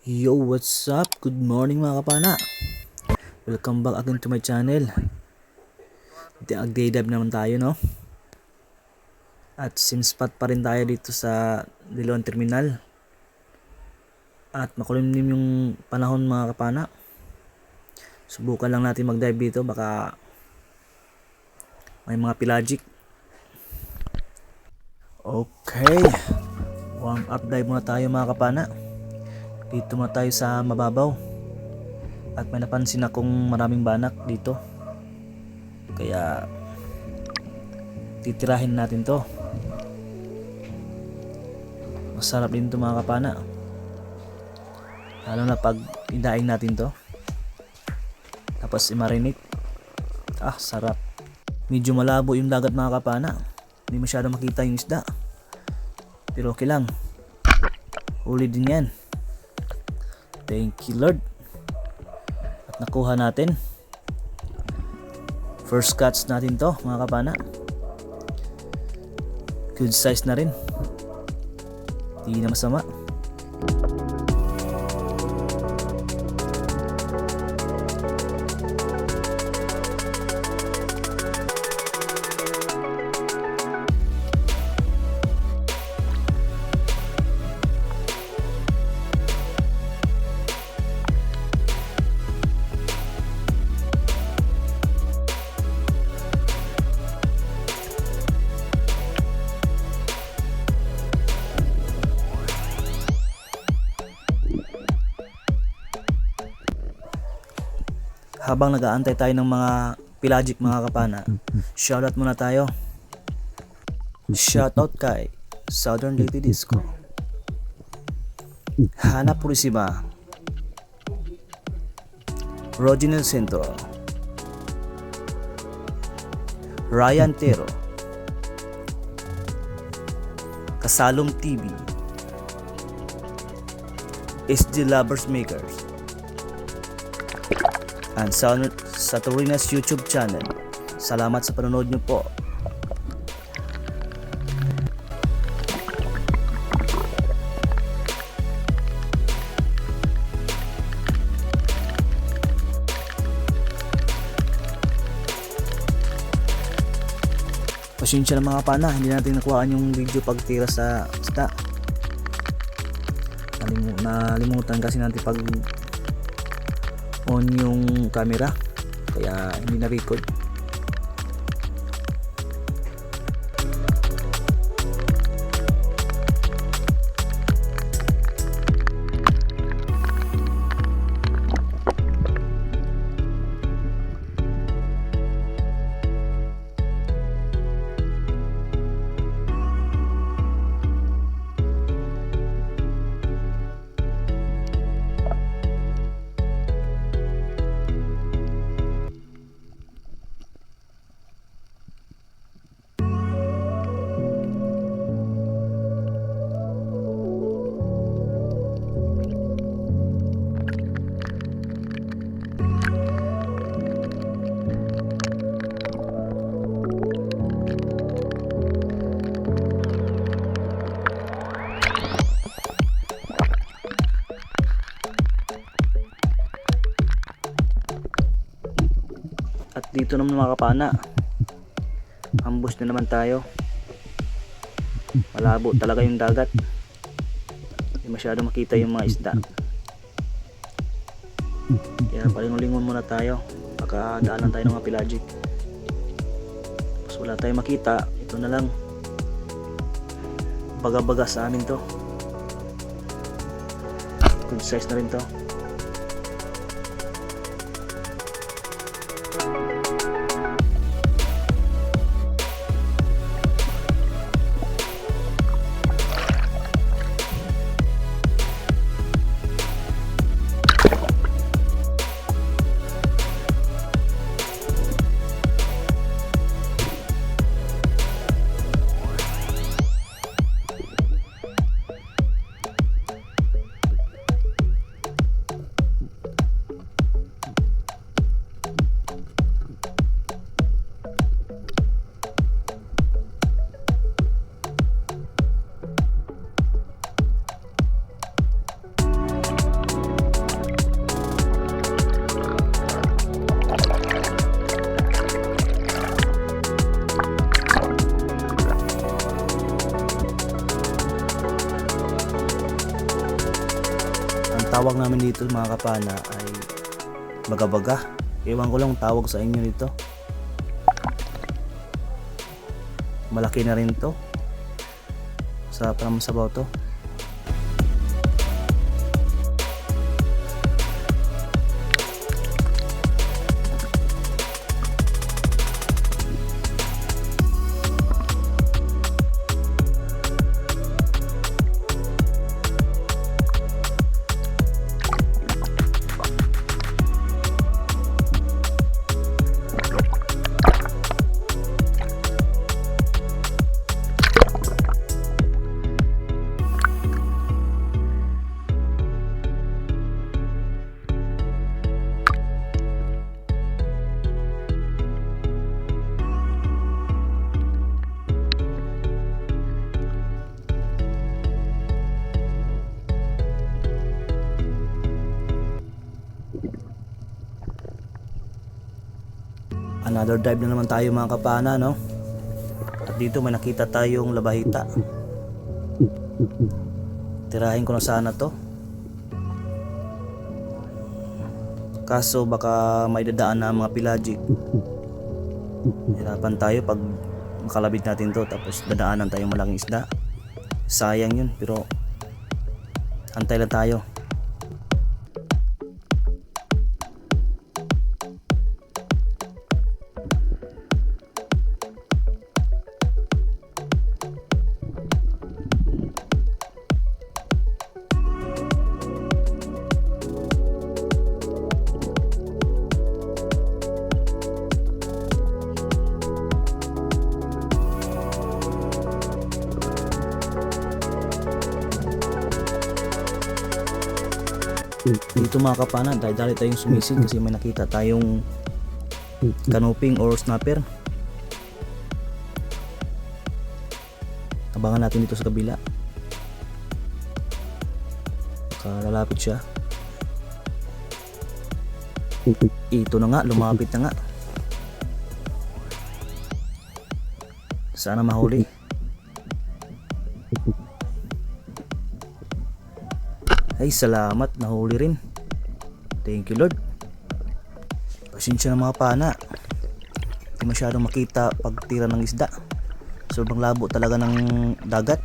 Yo, what's up? Good morning mga kapana. Welcome back again to my channel. Day dive naman tayo, no? At sim spot pa rin tayo dito sa Diliman Terminal. At makulimlim yung panahon mga kapana. Subukan lang natin mag-dive dito, baka may mga pelagic. Okay. Warm up dive muna tayo mga kapana. Dito muna tayo sa mababaw. At may napansin akong maraming banak dito. Kaya titirahin natin to. Masarap din to mga kapana. Lalo na pag idaing natin to. Tapos i-marinate. Sarap. Medyo malabo yung dagat mga kapana. Hindi masyado makita yung isda. Pero okay lang. Huli din yan. Thank you Lord. At nakuha natin. First catch natin to mga kapana. Good size na rin. Hindi na masama. Habang nag-aantay tayo ng mga pelagic mga kapana, shoutout muna tayo. Shoutout kay Southern Lady Disco, Hana Purisima, Roginel Centro, Ryan Tero, Kasalom TV, SG Lovers Makers, and sa Torina's YouTube channel. Salamat sa panonood nyo po. Pasensya na mga pana, hindi natin nakuhaan yung video pagtira sa isda. Nalimutan kasi natin pag on yung camera, kaya hindi na record. At dito naman mga kapana, ambush na naman tayo. Malabo talaga yung dagat, hindi masyado makita yung mga isda. Kaya palingon-lingon muna tayo, baka daanan tayo ng mga pelagic. Tapos wala tayong makita, ito na lang, baga-baga sa amin to. Good size na rin to. tawag namin dito mga kapana ay baga-baga. Ewan ko lang tawag sa inyo dito. Malaki na rin to. Sarap naman sabaw to. Another dive na naman tayo mga kapana, no? At dito may nakita tayong labahita. Tirahin ko na sana to. Kaso baka may dadaan na mga pelagic. Hirapan tayo pag makalabit natin to tapos dadaanan tayong malaking isda. Sayang yun, pero antay lang tayo. Dito mga kapana, dali tayong sumisid kasi may nakita tayong canoping or snapper. Abangan natin dito sa kabila. Lalapit siya. Ito na nga, lumapit na nga. Sana mahuli. Ay, salamat, nahuli rin. Thank you Lord. Pasensya na mga pana. Hindi masyadong makita pag tira ng isda. Sobrang labo talaga ng dagat.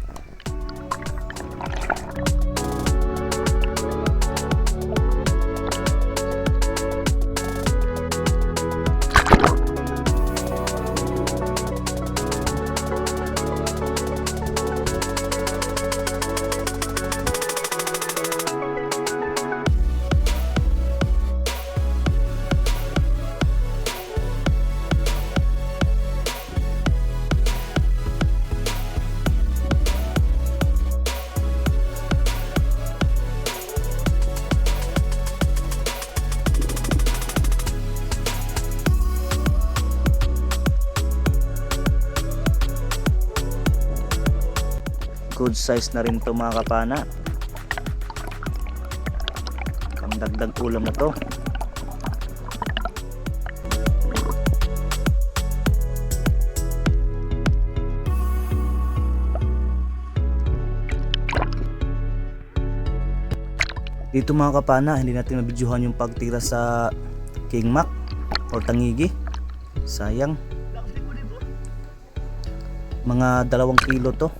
Good size na rin to mga kapana. Pang dagdag ulam na to. Dito mga kapana, hindi natin mabidyohan yung pagtira sa king mac or tangigi. Sayang. Mga 2 kilo to.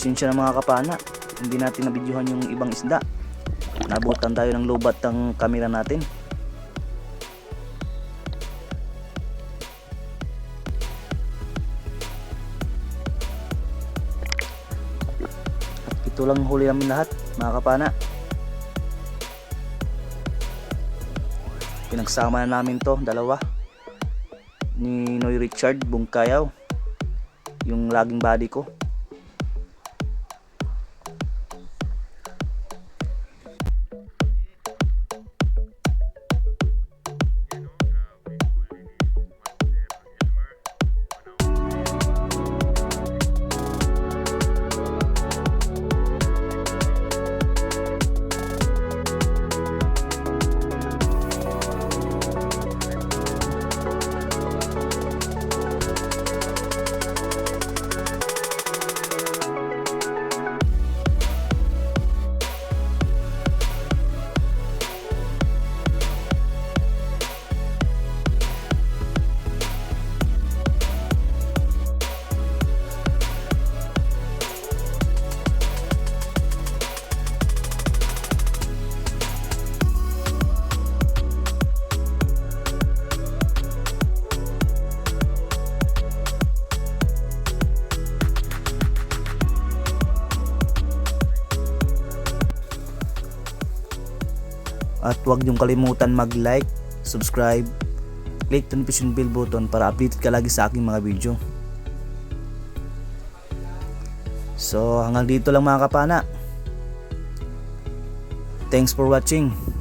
Pasensya na mga kapana, hindi natin nabidyohan yung ibang isda. Nabutan tayo ng lobat ng kamera natin. ito lang huli namin lahat mga kapana. Pinagsama na namin to, dalawa ni Noy Richard Bungkayaw, yung laging body ko. At huwag niyong kalimutan mag-like, subscribe, click the notification bell button para updated ka lagi sa aking mga video. So hanggang dito lang mga kapana. Thanks for watching.